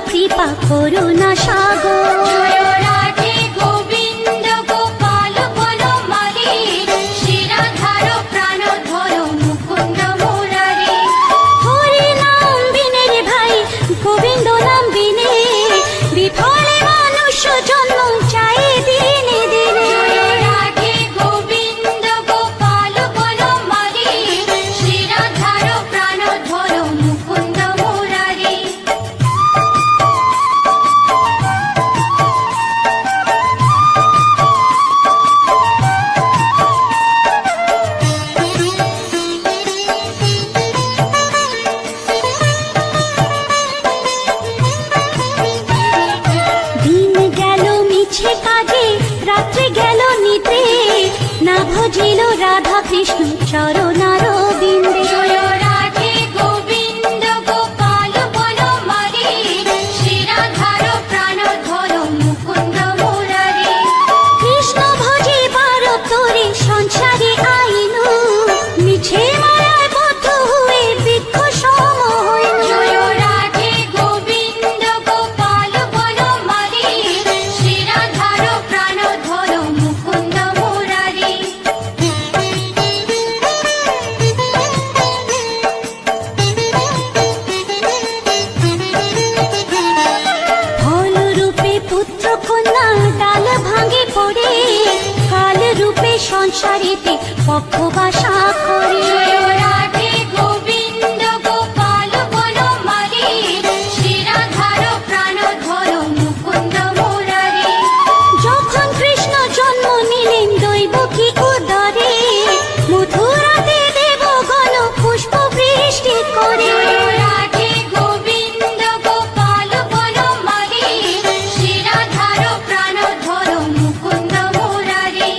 কৃপা করুণা সাগর। রাধে গোবিন্দ গোপাল বনমালী, শিরাধার প্রাণ ধর মুকুন্দ মুরারি। হরি নাম বিনে রে ভাই, গোবিন্দ নাম বিনে বিফলে মানুষ জন্ম চাই দিনে দিনে। রাধে গোবিন্দ গোপাল বনমালী, শিরাধার প্রাণ ধর মুকুন্দ মুরারি। দিন গেল মিছে কাজে, রাত্রি গেল নিদ্রে, না ভজিল রাধা কৃষ্ণ চরণার বিন্দে। রাধে গোবিন্দ গোপাল বনমালী, শিরাধার প্রাণ ধর মুকুন্দ মুরারি। কৃষ্ণ ভজিবার তোরে সংসারে আইনু, মিছে মায়ায় বদ্ধ হয়ে বৃক্ষ সম হইনু। রাধে গোবিন্দ গোপাল বনমালী, শিরাধার প্রাণ ধর মুকুন্দ মুরারি। ফল রূপে পুত্র কন্যা ডাল ভাঙে পড়ে, কাল রূপে সংসারেতে পক্ষ বাসা করে। রাধে গোবিন্দ গোপাল বনমালী, শিরাধার প্রাণ ধর মুকুন্দ মুরারি। যখন কৃষ্ণ জন্ম নিলেন দৈবকী উদরে, মথুরাতে দেবগণ পুষ্প বৃষ্টি করে। রাধে গোবিন্দ গোপাল বনমালী, শিরাধার প্রাণ ধর মুকুন্দ মুরারি।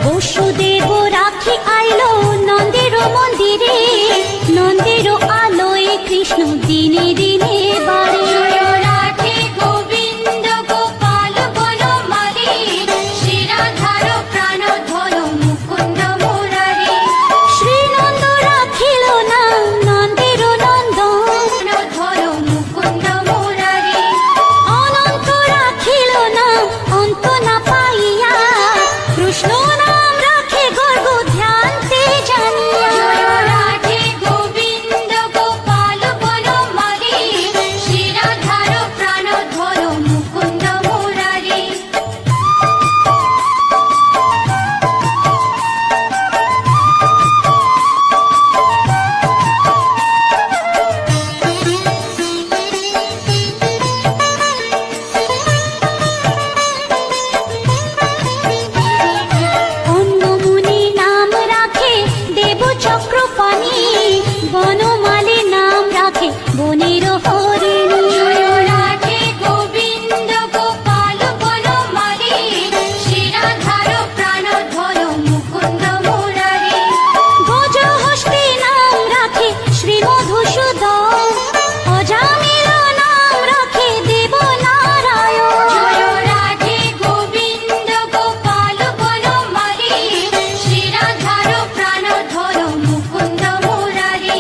বসুদেব রাখি আইলো নন্দের মন্দিরে, নন্দের আলোয় কৃষ্ণ দিনে দিনে বাড়ে। রাধে গোবিন্দ গোপাল বনমালী, শিরাধার প্রাণ ধর মুকুন্দ মুরারি। শ্রীনন্দ রাখিল না নন্দের নন্দন, ধর মুকুন্দ মুরারি। অনন্ত রাখিল না অন্ত না পাইয়া, কৃষ্ণ নাম রাখে গর্ব ধ্যানতে জানিয়া। রাধে গোবিন্দ গোপাল বনমালী, শিরাধার প্রাণ ধর মুকুন্দ মুরারি। অন্নমুনি নাম রাখে দেব চক্রপাণি, বনমালী নাম রাখে বনের হরিণী। রাধে গোবিন্দ গোপাল বনমালী, শিরাধার প্রাণ ধর মুকুন্দ মুরারি। গজহস্তি নাম রাখে শ্রী মধুসূদন, অজামিল নাম রাখে দেব নারায়ণ। রাধে গোবিন্দ গোপাল বনমালী, শিরাধার প্রাণ ধর মুকুন্দ মুরারি।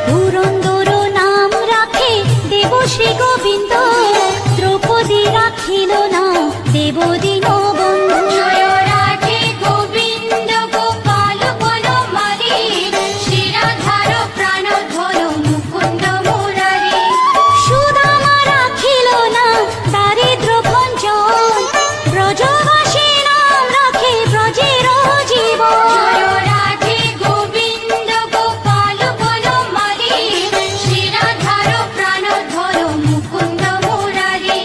পুরন্দর নাম রাখে দেব শ্রী গোবিন্দ, দ্রৌপদী রাখিল না দেব দীনবন্ধু। রাধে গোবিন্দ গোপাল বনমালী, শিরাধার প্রাণ ধর মুকুন্দ মুরারি। সুদামা রাখিল না দারিদ্র ভঞ্জন, ব্রজবাসী নাম রাখে ব্রজের জীবন। রাধে গোবিন্দ গোপাল বনমালী, শিরাধার প্রাণ ধর মুকুন্দ মুরারি।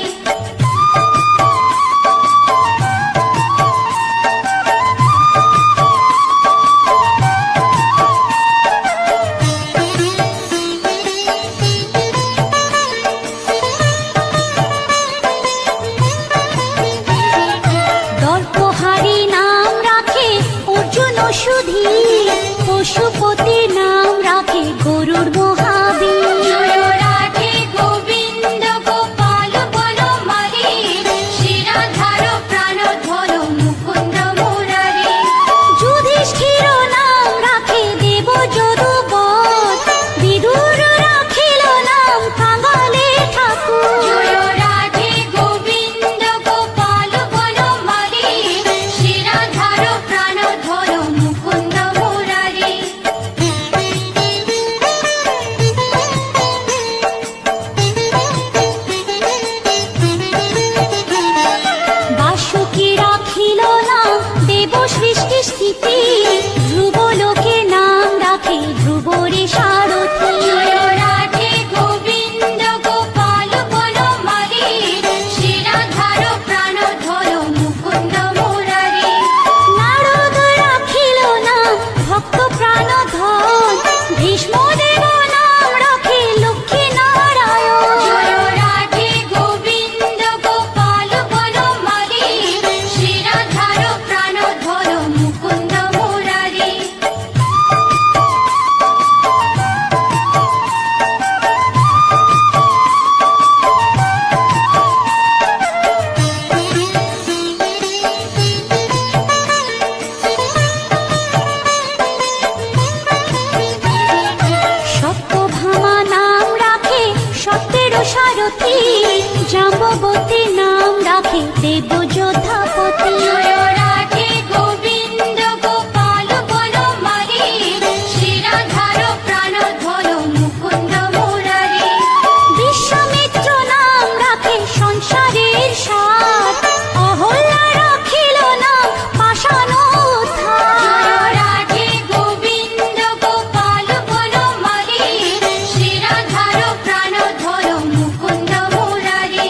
রাখে দেব যোধাপতি। জয় রাধে গোবিন্দ গোপাল বনমালী, শ্রীরাধার প্রাণধন মুকুন্দ মুরারি। বিশ্বামিত্র নাম রাখে সংসারের সাথ, অহল্যা রাখিল নাম পাষাণ উদ্ধার। জয় রাধে গোবিন্দ গোপাল বনমালী, শ্রীরাধার প্রাণধন মুকুন্দ মুরারি।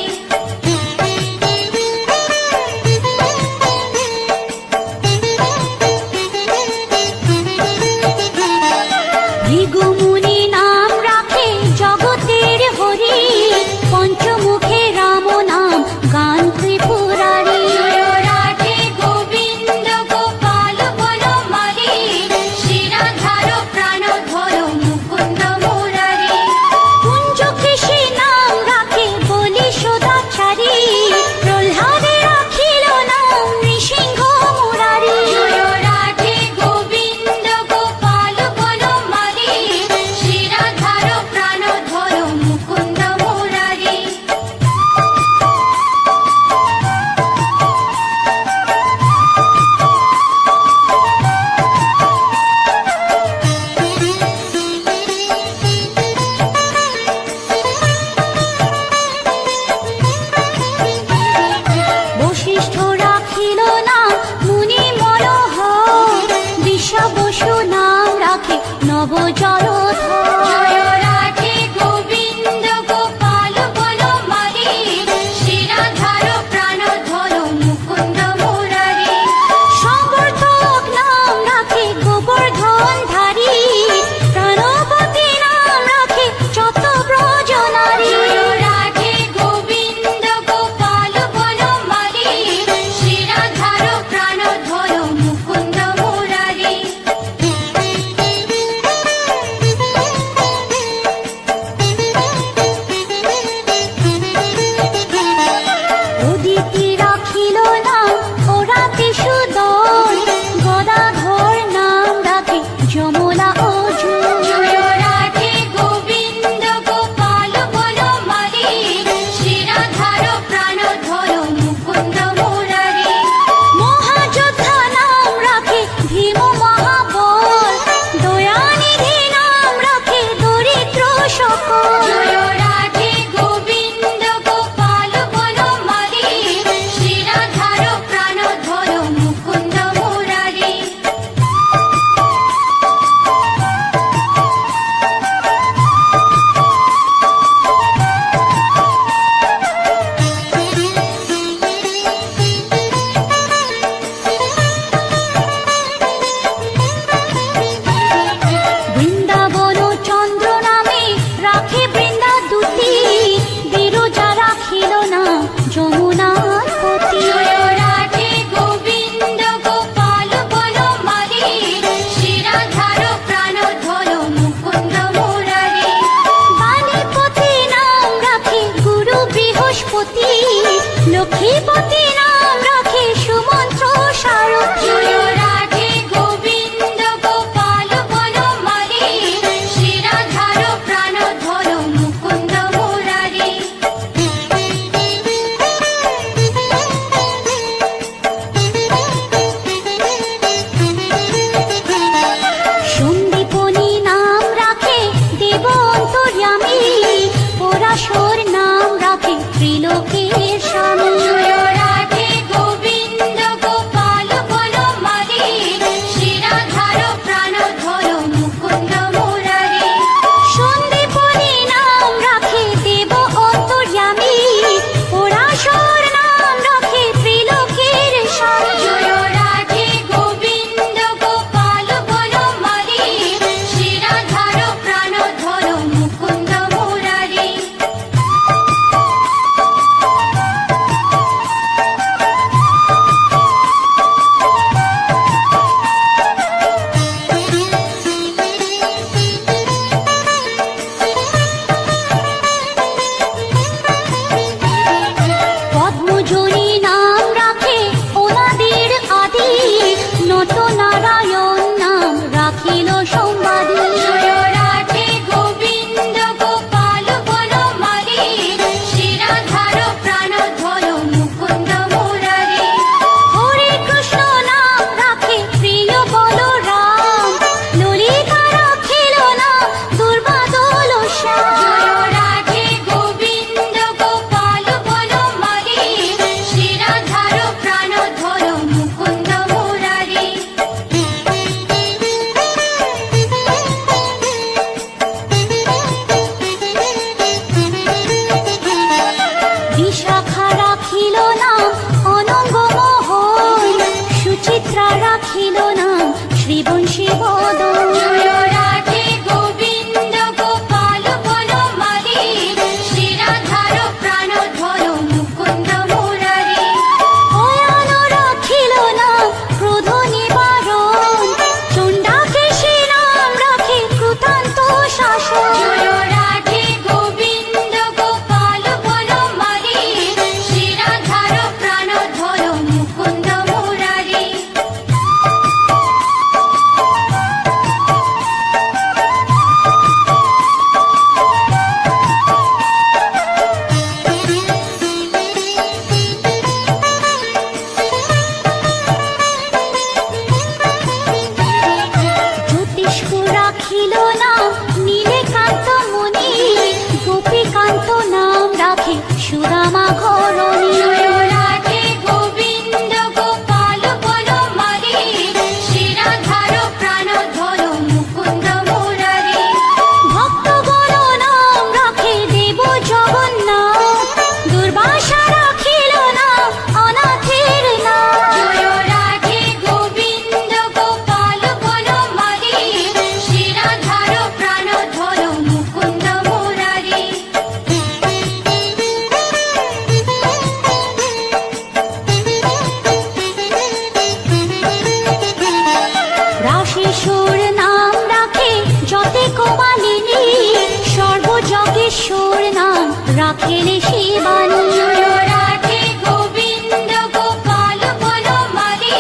রাখেলে শিবানী। জয় রাধে গোবিন্দ গোপাল বনমালী,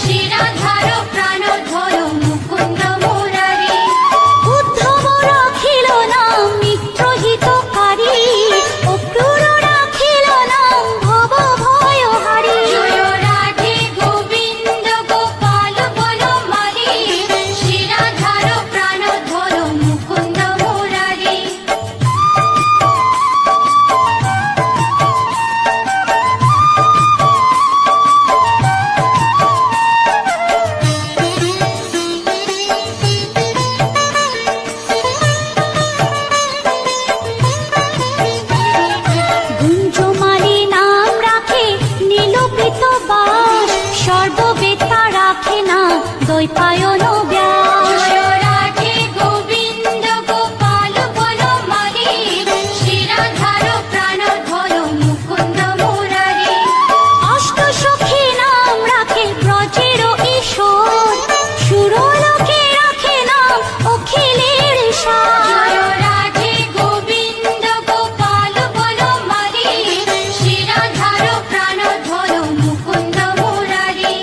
শ্রীরাধার প্রাণধর মুকুন্দ মুরারি। উদ্ধব রাখিল নাম মিত্রহিতকারী, অক্রূর রাখিল নাম ভব ভয়হারী। জয় রাধে গোবিন্দ গোপাল বনমালী, শ্রীরাধার প্রাণধর মুকুন্দ মুরারি। গুঞ্জমালী নাম রাখে নীলপিত বাস, সর্ববেত্তা রাখে না দ্বৈপায়ন ব্যাস। জয় রাধে গোবিন্দ গোপাল বনমালী, শ্রীরাধার প্রাণধর মুকুন্দ মুরারি। অষ্টসখী নাম রাখে ব্রজের ঈশ্বর, সুরলোকে রাখে নাম অখিলের সার। জয় রাধে গোবিন্দ গোপাল বনমালী, শ্রীরাধার প্রাণধর মুকুন্দ মুরারি।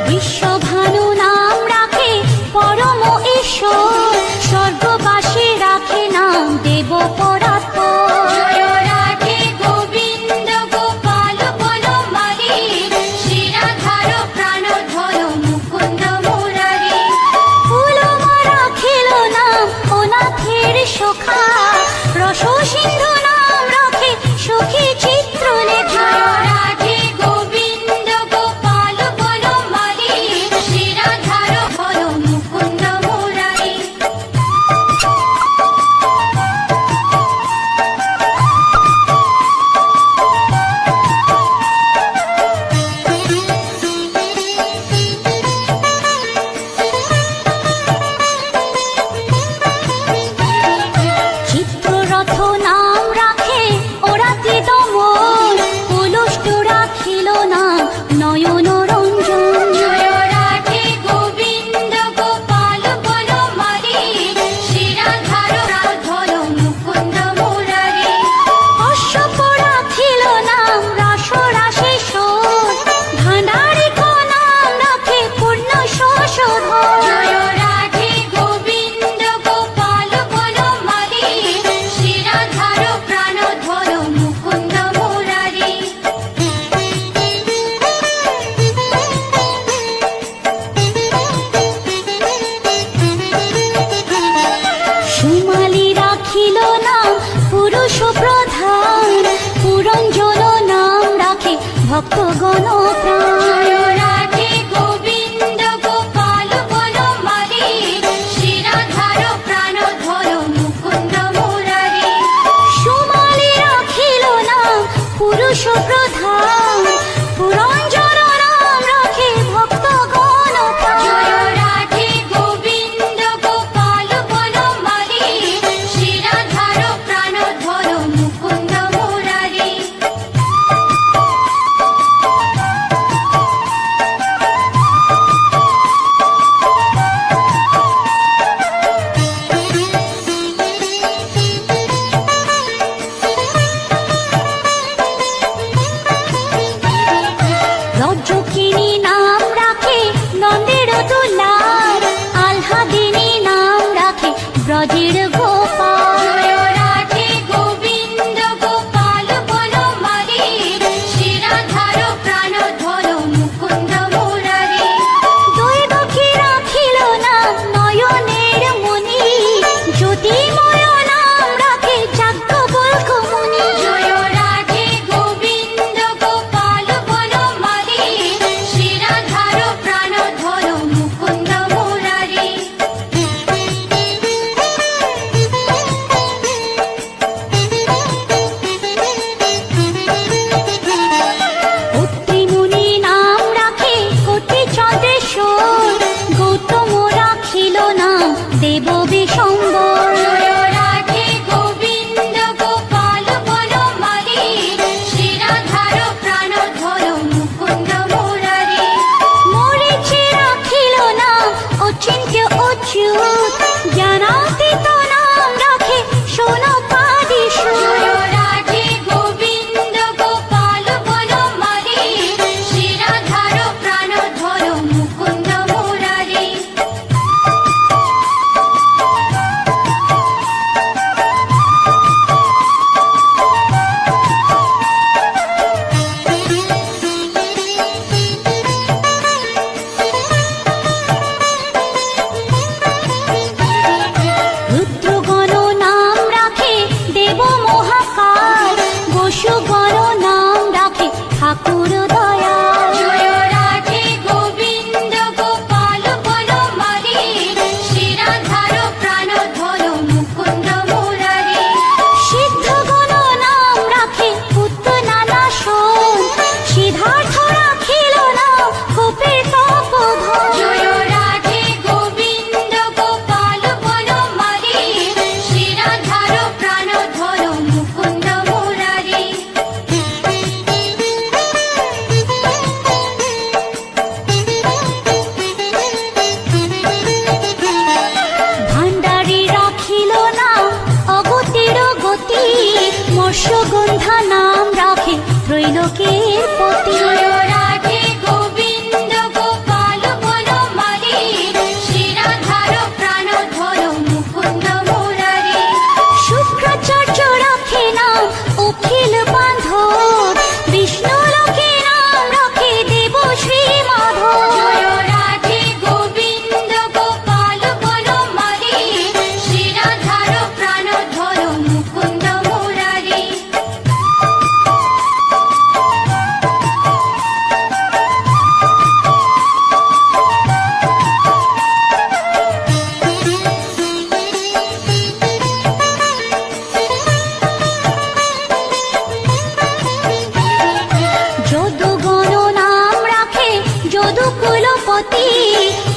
বিশ্বভানু নাম রাখে পরম ঈশ্বর, স্বর্গবাসী রাখে নাম দেব পরাৎপর। জয় রাধে গোবিন্দ গোপাল বনমালী, শ্রীরাধার প্রাণধর মুকুন্দ মুরারি। ফুলমা রাখিল নাম অনাথের সখা, রস সিন্ধু নাম রাখে সখী চিত্রলেখা। জয় রাধে গোবিন্দ গোপাল বনমালী, শ্রীরাধার ধর মুকুন্দ মুরারি। চিত্ররথ নাম রাখে ওরাতি দমন, পুলষ্ট রাখিল নাম নয়ন রঞ্জন। জয় রাধে গোবিন্দ গোপাল বনমালী, শ্রীরাধার প্রাণধর মুকুন্দ মুরারি। অশ্বপ রাখিল নাম রাস রাশেশ্বর, ভাণ্ডারিক নাম রাখে পূর্ণ শোষধর। জয় রাধে গোবিন্দ গোপাল বনমালী, শ্রীরাধার প্রাণধর মুকুন্দ মুরারি। সুমালী রাখিল নাম পুরুষ প্রধান, পুরঞ্জন নাম রাখে ভক্তগণ প্রাণ। জয় রাধে গোবিন্দ গোপাল বনমালী, শ্রীরাধার প্রাণধর মুকুন্দ মুরারি। সুমালী রাখিল নাম পুরুষ প্রধান, পুরঞ্জন নাম রাখে ভক্তগণ প্রাণ। জয় রাধে গোবিন্দ গোপাল বনমালী, শ্রীরাধার প্রাণধর মুকুন্দ মুরারি।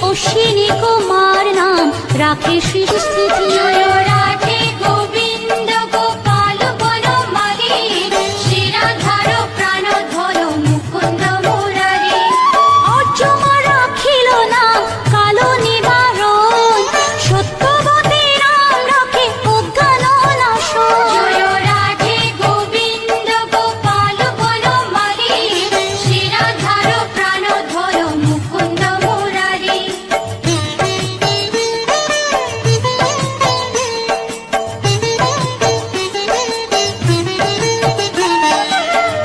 অশ্বিনী কুমার নাম রাখে সৃষ্টি জয় রাধে গোবিন্দ গোপাল বনমালী শিরাধার প্রাণধর মুকুন্দ মুরারি অর্জমা রাখিল নাম কালো নিবারণ সত্যবতী নাম রাখে অজ্ঞান নাশন জয় রাধে গোবিন্দ গোপাল বনমালী শিরাধার প্রাণধর মুকুন্দ মুরারি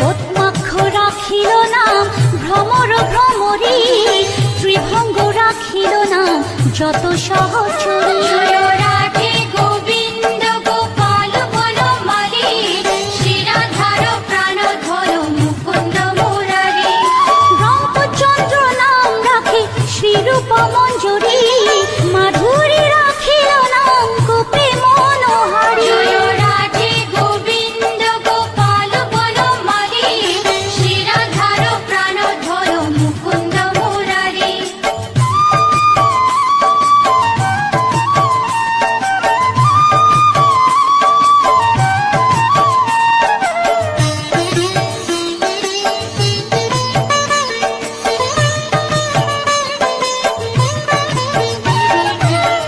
পদ্মাক্ষ রাখিল নাম ভ্রমর ভ্রমরী ত্রিভঙ্গ রাখিল নাম যত সহচরী জয় রাধে গোবিন্দ গোপাল বনমালী শিরাধার প্রাণধর মুকুন্দ মুরারি রামচন্দ্র নাম রাখে শ্রীরূপ মঞ্জুরি মাধুরী রাখিল নাম গোপী মনোহারী জয় রাধে গোবিন্দ গোপাল বনমালী শিরাধার প্রাণধর মুকুন্দ মুরারি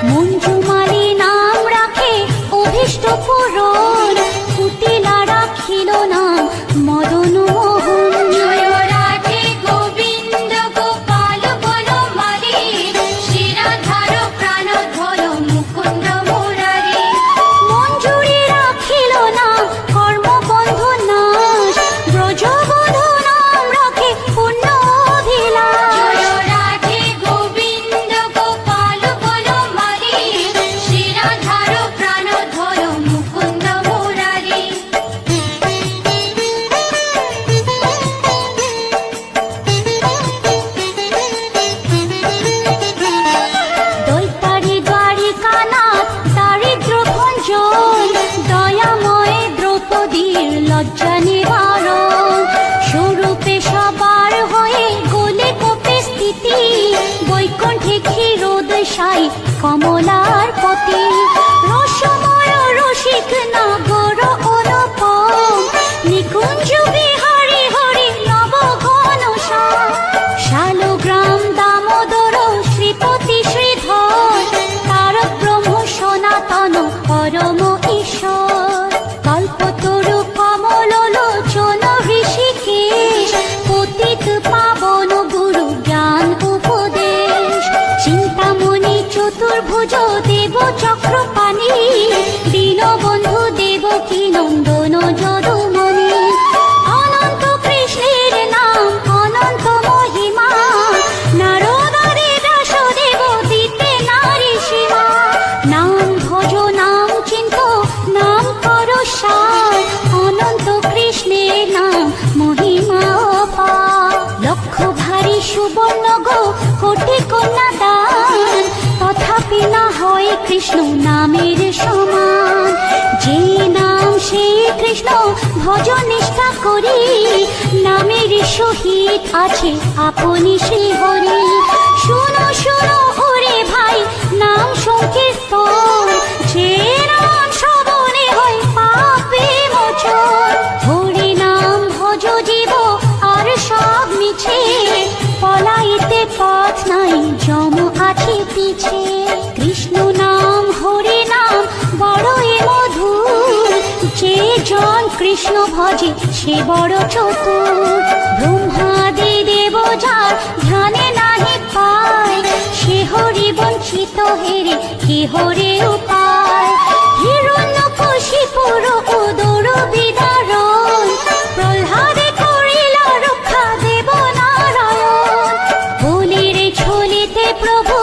মঞ্জুমালী নাম রাখে অভীষ্ট পূরণ কুটিলা রাখিল নাম মদন মোহন জয় রাধে গোবিন্দ গোপাল বনমালী শিরাধার প্রাণধর মুকুন্দ মুরারি মঞ্জুরি রাখিল নাম কর্মবন্ধু নাশ ব্রজবধূ নাম রাখে পুণ্য অভিলাষ জয় রাধে গোবিন্দ গোপাল বনমালী শিরাধার প্রাণধর মুকুন্দ মুরারি দৈতারি দ্বারিকানাথ দারিদ্র ভঞ্জন দয়াময় দ্রৌপদীর লজ্জা নিবারণ স্বরূপে সবার হয়ে গোলে কোপে স্থিতি বৈকুণ্ঠে ক্ষীরোদশায়ী কমলার পতি রসময় রসিক নাগর অনুপম নিকুঞ্জ বিহারী হরি নব ঘন শালগ্রাম দামোদর শ্রীপতি শ্রীধর তারক ব্রহ্ম সনাতন পরম ঈশ্বর কল্পতরু কমল লোচন ঋষিকেশ পতিত পাবন গুরু জ্ঞান উপদেশ চিন্তামণি চতুর্ভুজ দেব চক্রপাণি দীনবন্ধু দেবকী নন্দন যদুমণি অনন্ত কৃষ্ণের নাম অনন্ত মহিমা নারদাদি ব্যাসদেব দিতে নারী সীমা নাম ভজ নাম চিন্ত নাম কর সার অনন্ত কৃষ্ণের নাম মহিমা অপার লক্ষ ভারী সুবর্ণ গো কোটি কন্যা দান তথাপি না হয় কৃষ্ণ নামের সমান যে নাম সেই কৃষ্ণ ভজ নিষ্ঠা করি নামের সহিত আছে আপনি শ্রী হরি শুনো শুনো ওরে ভাই নাম সংকীর্তন যে নাম শ্রবণে হয় পাপে মোচন হরি নাম ভজ জীব আর সব মিছে পলাইতে পথ নাই যম আছে পিছে কৃষ্ণ নাম হরি নাম বড়ই মধুর যে জন কৃষ্ণ ভজে সে বড় চতুর ব্রহ্মাদি দেব যার ধ্যানে নাহি পায় সে হরি বঞ্চিত হেরে কে হরে উপায় হিরণ্যকশিপুর উদর বিদারণ প্রহ্লাদে করিল রক্ষা দেব নারায়ণ বলির ছলিতে প্রভু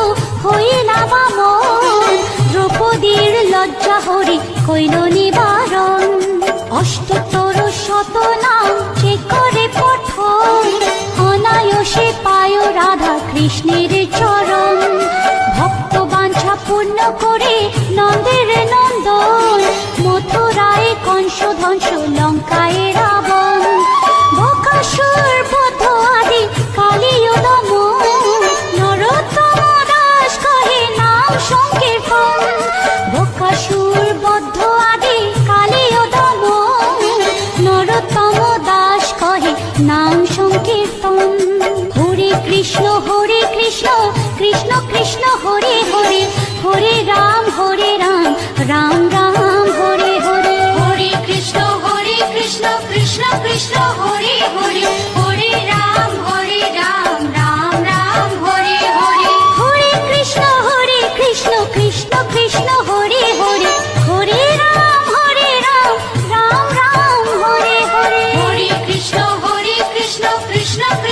হইলা বামন দ্রৌপদীর লজ্জা হরি কইল নিবারণ অষ্টতর শত নাম যে করে পঠন অনায়াসে পায় রাধা কৃষ্ণের চরণ ভক্ত বাঞ্ছা পূর্ণ করে নন্দের নন্দন মথুরায় কংস ধ্বংস লঙ্কায় রাবণ বকাসুর বধ আদি কালীয় দমন নরোত্তম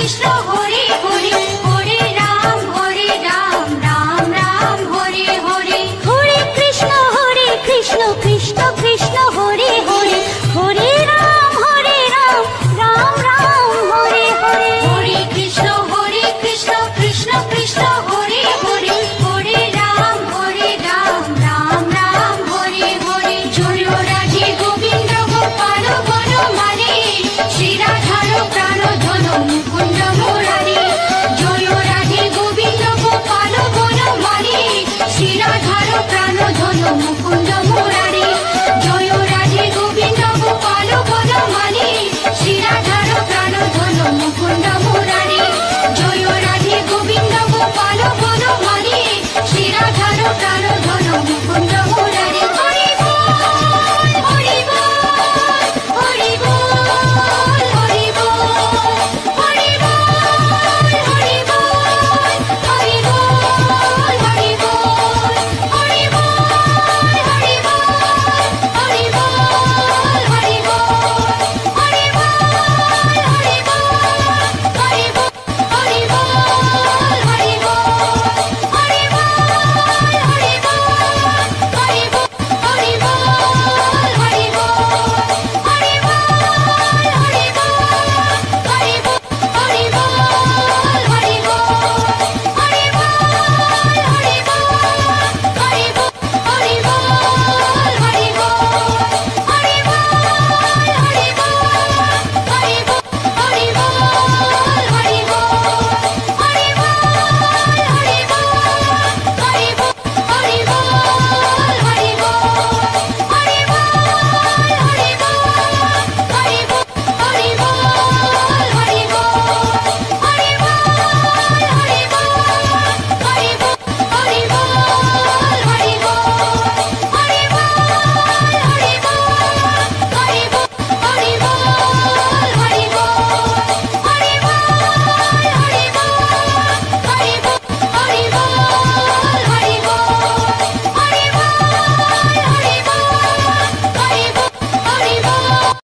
কৃষ্ণ হরে